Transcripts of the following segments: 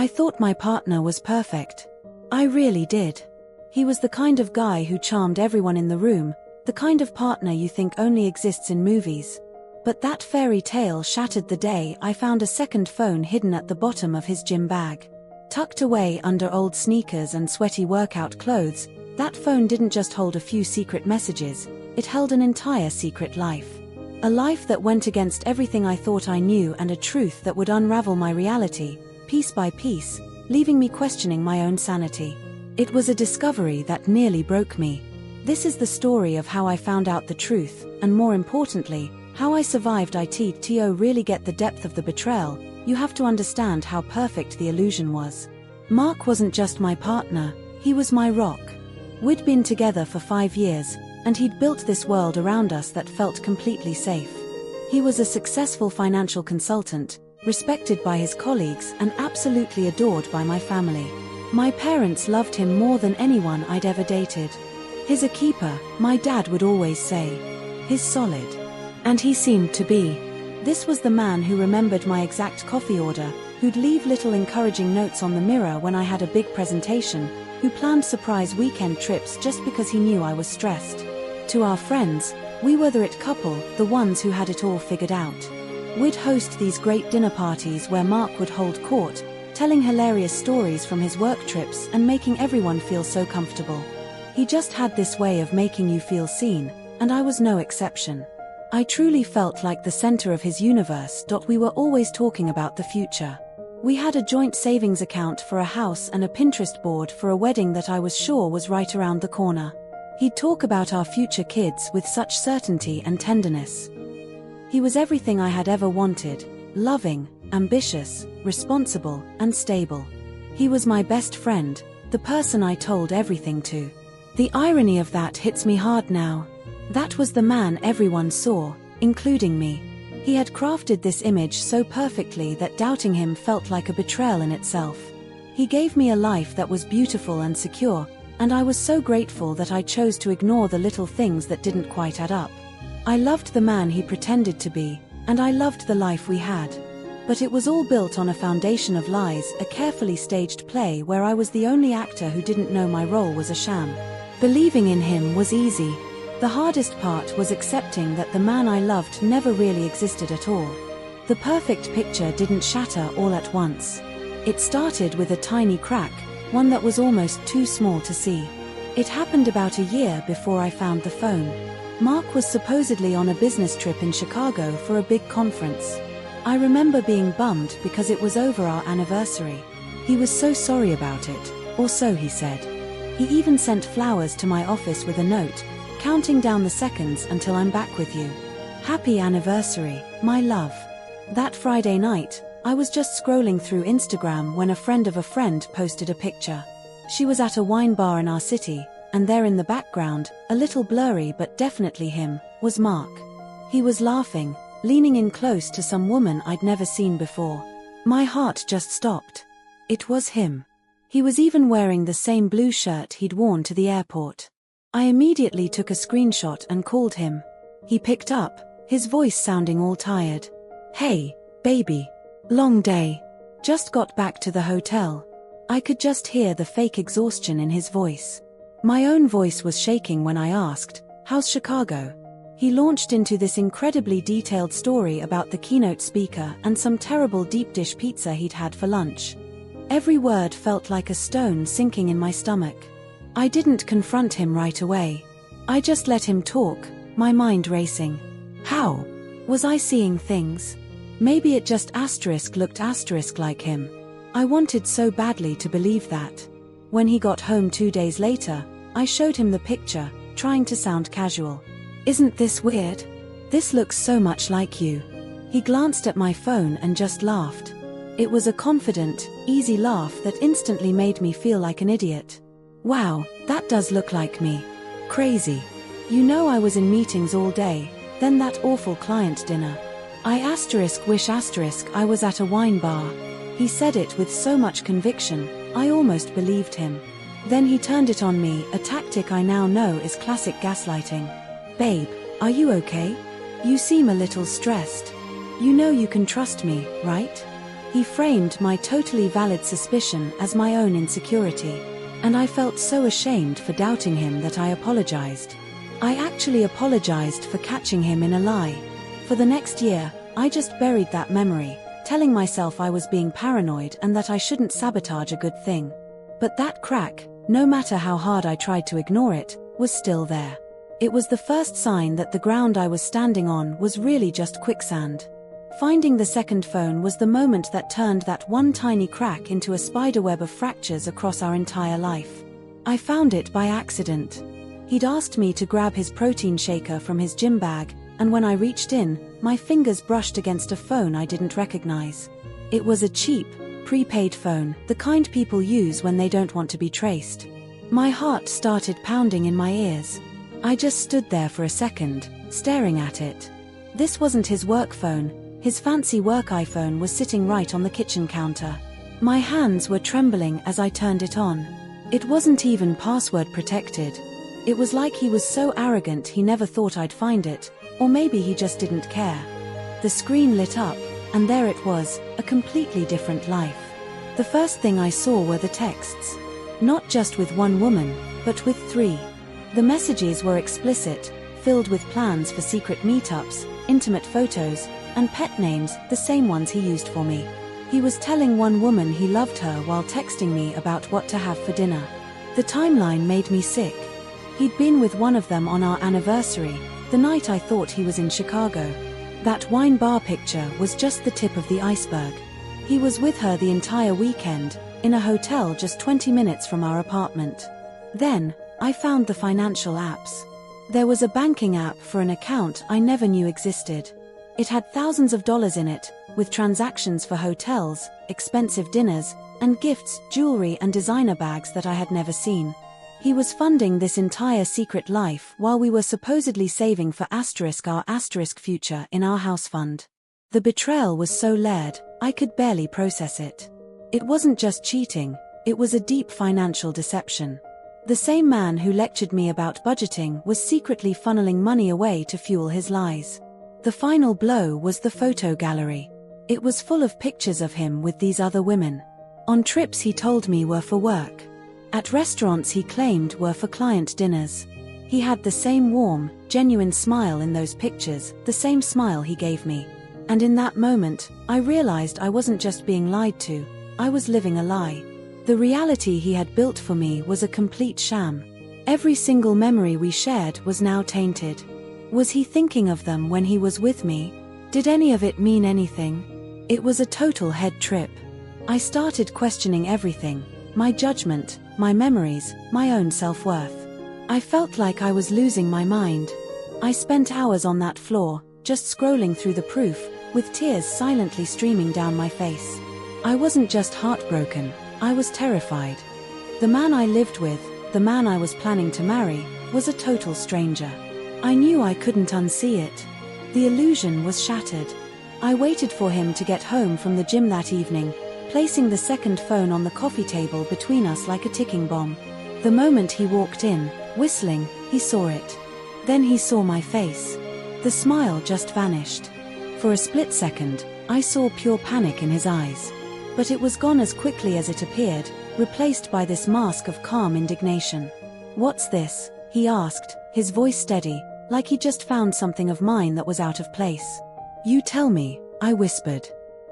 I thought my partner was perfect. I really did. He was the kind of guy who charmed everyone in the room, the kind of partner you think only exists in movies. But that fairy tale shattered the day I found a second phone hidden at the bottom of his gym bag. Tucked away under old sneakers and sweaty workout clothes, that phone didn't just hold a few secret messages, it held an entire secret life. A life that went against everything I thought I knew, and a truth that would unravel my reality, piece by piece, leaving me questioning my own sanity. It was a discovery that nearly broke me. This is the story of how I found out the truth, and more importantly, how I survived it. To really get the depth of the betrayal, you have to understand how perfect the illusion was. Mark wasn't just my partner, he was my rock. We'd been together for 5 years, and he'd built this world around us that felt completely safe. He was a successful financial consultant, respected by his colleagues and absolutely adored by my family. My parents loved him more than anyone I'd ever dated. He's a keeper, my dad would always say. He's solid. And he seemed to be. This was the man who remembered my exact coffee order, who'd leave little encouraging notes on the mirror when I had a big presentation, who planned surprise weekend trips just because he knew I was stressed. To our friends, we were the it couple, the ones who had it all figured out. We'd host these great dinner parties where Mark would hold court, telling hilarious stories from his work trips and making everyone feel so comfortable. He just had this way of making you feel seen, and I was no exception. I truly felt like the center of his universe. We were always talking about the future. We had a joint savings account for a house and a Pinterest board for a wedding that I was sure was right around the corner. He'd talk about our future kids with such certainty and tenderness. He was everything I had ever wanted: loving, ambitious, responsible, and stable. He was my best friend, the person I told everything to. The irony of that hits me hard now. That was the man everyone saw, including me. He had crafted this image so perfectly that doubting him felt like a betrayal in itself. He gave me a life that was beautiful and secure, and I was so grateful that I chose to ignore the little things that didn't quite add up. I loved the man he pretended to be, and I loved the life we had. But it was all built on a foundation of lies, a carefully staged play where I was the only actor who didn't know my role was a sham. Believing in him was easy. The hardest part was accepting that the man I loved never really existed at all. The perfect picture didn't shatter all at once. It started with a tiny crack, one that was almost too small to see. It happened about a year before I found the phone. Mark was supposedly on a business trip in Chicago for a big conference. I remember being bummed because it was over our anniversary. He was so sorry about it, or so he said. He even sent flowers to my office with a note, counting down the seconds until I'm back with you. Happy anniversary, my love. That Friday night, I was just scrolling through Instagram when a friend of a friend posted a picture. She was at a wine bar in our city, and there in the background, a little blurry but definitely him, was Mark. He was laughing, leaning in close to some woman I'd never seen before. My heart just stopped. It was him. He was even wearing the same blue shirt he'd worn to the airport. I immediately took a screenshot and called him. He picked up, his voice sounding all tired. "Hey, baby. Long day. Just got back to the hotel." I could just hear the fake exhaustion in his voice. My own voice was shaking when I asked, "How's Chicago?" He launched into this incredibly detailed story about the keynote speaker and some terrible deep dish pizza he'd had for lunch. Every word felt like a stone sinking in my stomach. I didn't confront him right away. I just let him talk, my mind racing. How was I seeing things? Maybe it just looked like him. I wanted so badly to believe that. When he got home 2 days later, I showed him the picture, trying to sound casual. "Isn't this weird? This looks so much like you." He glanced at my phone and just laughed. It was a confident, easy laugh that instantly made me feel like an idiot. "Wow, that does look like me. Crazy. You know, I was in meetings all day, then that awful client dinner. I wish I was at a wine bar." He said it with so much conviction, I almost believed him. Then he turned it on me, a tactic I now know is classic gaslighting. "Babe, are you okay? You seem a little stressed. You know you can trust me, right? He framed my totally valid suspicion as my own insecurity. And I felt so ashamed for doubting him that I apologized. I actually apologized for catching him in a lie. For the next year, I just buried that memory, telling myself I was being paranoid and that I shouldn't sabotage a good thing. But that crack, no matter how hard I tried to ignore it, was still there. It was the first sign that the ground I was standing on was really just quicksand. Finding the second phone was the moment that turned that one tiny crack into a spiderweb of fractures across our entire life. I found it by accident. He'd asked me to grab his protein shaker from his gym bag, and when I reached in, my fingers brushed against a phone I didn't recognize. It was a cheap, prepaid phone, the kind people use when they don't want to be traced. My heart started pounding in my ears. I just stood there for a second, staring at it. This wasn't his work phone. His fancy work iPhone was sitting right on the kitchen counter. My hands were trembling as I turned it on. It wasn't even password protected. It was like he was so arrogant he never thought I'd find it, or maybe he just didn't care. The screen lit up, and there it was, a completely different life. The first thing I saw were the texts. Not just with one woman, but with 3. The messages were explicit, filled with plans for secret meetups, intimate photos, and pet names, the same ones he used for me. He was telling one woman he loved her while texting me about what to have for dinner. The timeline made me sick. He'd been with one of them on our anniversary, the night I thought he was in Chicago. That wine bar picture was just the tip of the iceberg. He was with her the entire weekend, in a hotel just 20 minutes from our apartment. Then, I found the financial apps. There was a banking app for an account I never knew existed. It had thousands of dollars in it, with transactions for hotels, expensive dinners, and gifts, jewelry and designer bags that I had never seen. He was funding this entire secret life while we were supposedly saving for our future in our house fund. The betrayal was so layered, I could barely process it. It wasn't just cheating, it was a deep financial deception. The same man who lectured me about budgeting was secretly funneling money away to fuel his lies. The final blow was the photo gallery. It was full of pictures of him with these other women. On trips he told me were for work. At restaurants he claimed were for client dinners. He had the same warm, genuine smile in those pictures, the same smile he gave me. And in that moment, I realized I wasn't just being lied to, I was living a lie. The reality he had built for me was a complete sham. Every single memory we shared was now tainted. Was he thinking of them when he was with me? Did any of it mean anything? It was a total head trip. I started questioning everything, my judgment, my memories, my own self-worth. I felt like I was losing my mind. I spent hours on that floor, just scrolling through the proof, with tears silently streaming down my face. I wasn't just heartbroken, I was terrified. The man I lived with, the man I was planning to marry, was a total stranger. I knew I couldn't unsee it. The illusion was shattered. I waited for him to get home from the gym that evening, placing the second phone on the coffee table between us like a ticking bomb. The moment he walked in, whistling, he saw it. Then he saw my face. The smile just vanished. For a split second, I saw pure panic in his eyes. But it was gone as quickly as it appeared, replaced by this mask of calm indignation. "What's this?" he asked, his voice steady, like he just found something of mine that was out of place. "You tell me," I whispered.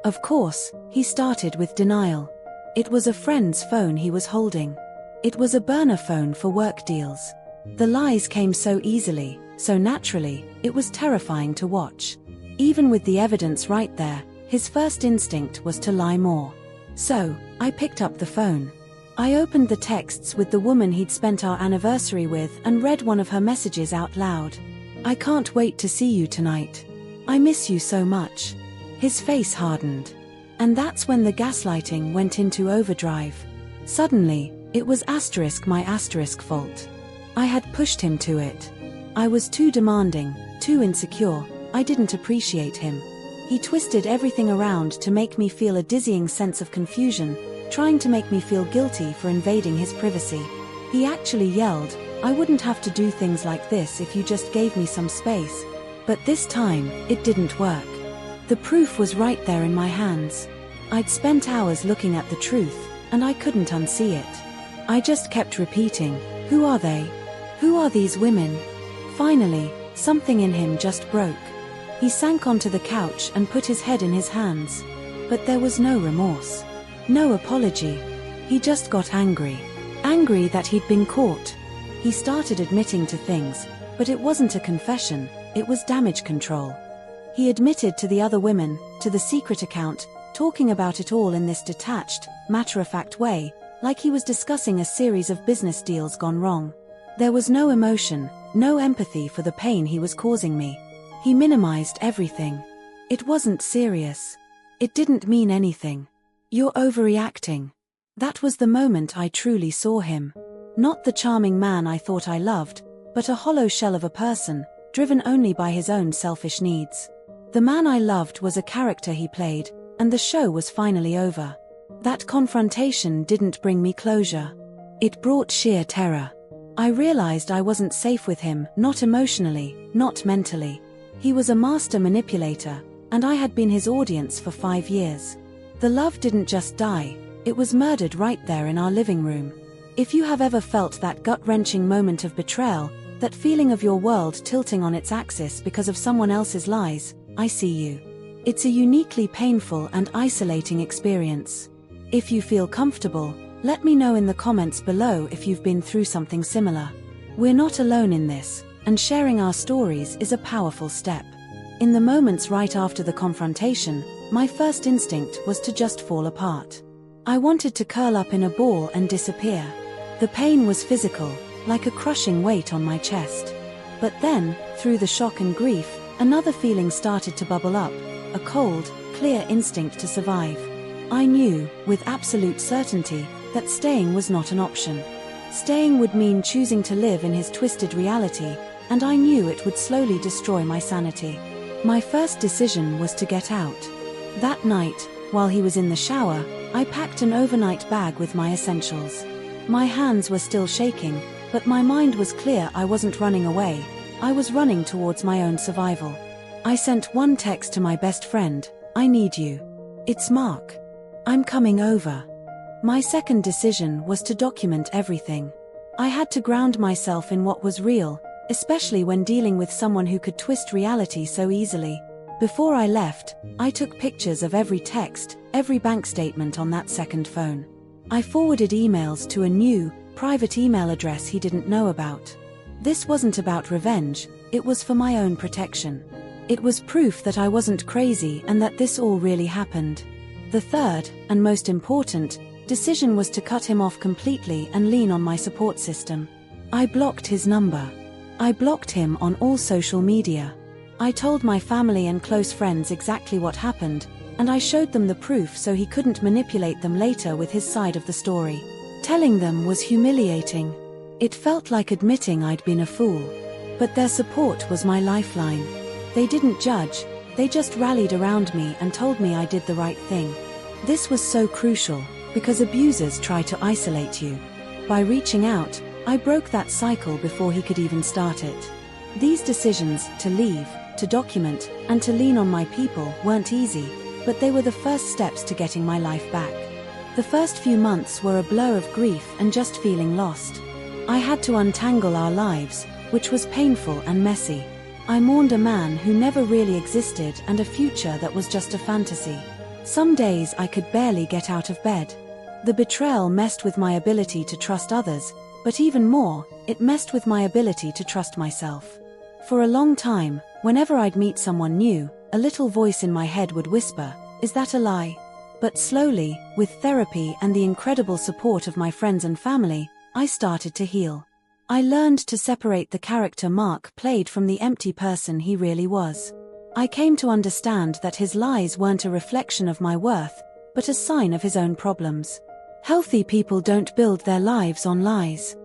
Of course, he started with denial. It was a friend's phone he was holding. It was a burner phone for work deals. The lies came so easily, so naturally, it was terrifying to watch. Even with the evidence right there, his first instinct was to lie more. So, I picked up the phone. I opened the texts with the woman he'd spent our anniversary with and read one of her messages out loud. "I can't wait to see you tonight. I miss you so much." His face hardened. And that's when the gaslighting went into overdrive. Suddenly, it was my fault. I had pushed him to it. I was too demanding, too insecure, I didn't appreciate him. He twisted everything around to make me feel a dizzying sense of confusion, trying to make me feel guilty for invading his privacy. He actually yelled, "I wouldn't have to do things like this if you just gave me some space." But this time, it didn't work. The proof was right there in my hands. I'd spent hours looking at the truth, and I couldn't unsee it. I just kept repeating, who are they? Who are these women? Finally, something in him just broke. He sank onto the couch and put his head in his hands. But there was no remorse. No apology. He just got angry. Angry that he'd been caught. He started admitting to things, but it wasn't a confession, it was damage control. He admitted to the other women, to the secret account, talking about it all in this detached, matter-of-fact way, like he was discussing a series of business deals gone wrong. There was no emotion, no empathy for the pain he was causing me. He minimized everything. It wasn't serious. It didn't mean anything. You're overreacting. That was the moment I truly saw him. Not the charming man I thought I loved, but a hollow shell of a person, driven only by his own selfish needs. The man I loved was a character he played, and the show was finally over. That confrontation didn't bring me closure. It brought sheer terror. I realized I wasn't safe with him, not emotionally, not mentally. He was a master manipulator, and I had been his audience for 5 years. The love didn't just die, it was murdered right there in our living room. If you have ever felt that gut-wrenching moment of betrayal, that feeling of your world tilting on its axis because of someone else's lies, I see you. It's a uniquely painful and isolating experience. If you feel comfortable, let me know in the comments below if you've been through something similar. We're not alone in this, and sharing our stories is a powerful step. In the moments right after the confrontation, my first instinct was to just fall apart. I wanted to curl up in a ball and disappear. The pain was physical, like a crushing weight on my chest. But then, through the shock and grief, another feeling started to bubble up, a cold, clear instinct to survive. I knew, with absolute certainty, that staying was not an option. Staying would mean choosing to live in his twisted reality, and I knew it would slowly destroy my sanity. My first decision was to get out. That night, while he was in the shower, I packed an overnight bag with my essentials. My hands were still shaking, but my mind was clear. I wasn't running away, I was running towards my own survival. I sent one text to my best friend, I need you. It's Mark. I'm coming over. My second decision was to document everything. I had to ground myself in what was real, especially when dealing with someone who could twist reality so easily. Before I left, I took pictures of every text, every bank statement on that second phone. I forwarded emails to a new, private email address he didn't know about. This wasn't about revenge, it was for my own protection. It was proof that I wasn't crazy and that this all really happened. The third, and most important, decision was to cut him off completely and lean on my support system. I blocked his number. I blocked him on all social media. I told my family and close friends exactly what happened, and I showed them the proof so he couldn't manipulate them later with his side of the story. Telling them was humiliating. It felt like admitting I'd been a fool. But their support was my lifeline. They didn't judge, they just rallied around me and told me I did the right thing. This was so crucial, because abusers try to isolate you. By reaching out, I broke that cycle before he could even start it. These decisions, to leave, to document, and to lean on my people, weren't easy, but they were the first steps to getting my life back. The first few months were a blur of grief and just feeling lost. I had to untangle our lives, which was painful and messy. I mourned a man who never really existed and a future that was just a fantasy. Some days I could barely get out of bed. The betrayal messed with my ability to trust others, but even more, it messed with my ability to trust myself. For a long time, whenever I'd meet someone new, a little voice in my head would whisper, "Is that a lie?" But slowly, with therapy and the incredible support of my friends and family, I started to heal. I learned to separate the character Mark played from the empty person he really was. I came to understand that his lies weren't a reflection of my worth, but a sign of his own problems. Healthy people don't build their lives on lies.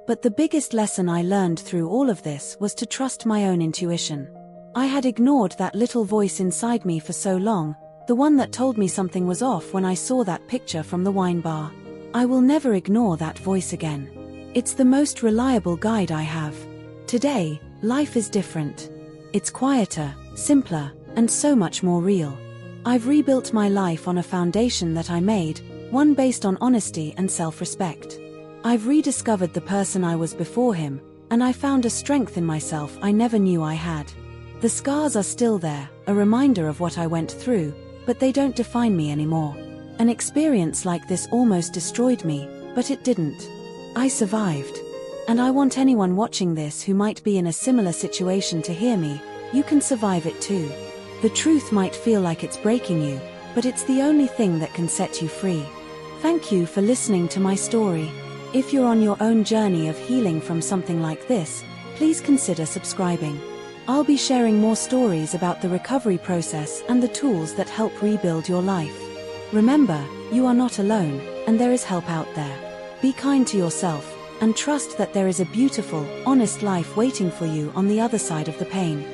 But the biggest lesson I learned through all of this was to trust my own intuition. I had ignored that little voice inside me for so long, the one that told me something was off when I saw that picture from the wine bar. I will never ignore that voice again. It's the most reliable guide I have. Today, life is different. It's quieter, simpler, and so much more real. I've rebuilt my life on a foundation that I made, one based on honesty and self-respect. I've rediscovered the person I was before him, and I found a strength in myself I never knew I had. The scars are still there, a reminder of what I went through, but they don't define me anymore. An experience like this almost destroyed me, but it didn't. I survived. And I want anyone watching this who might be in a similar situation to hear me: you can survive it too. The truth might feel like it's breaking you, but it's the only thing that can set you free. Thank you for listening to my story. If you're on your own journey of healing from something like this, please consider subscribing. I'll be sharing more stories about the recovery process and the tools that help rebuild your life. Remember, you are not alone, and there is help out there. Be kind to yourself, and trust that there is a beautiful, honest life waiting for you on the other side of the pain.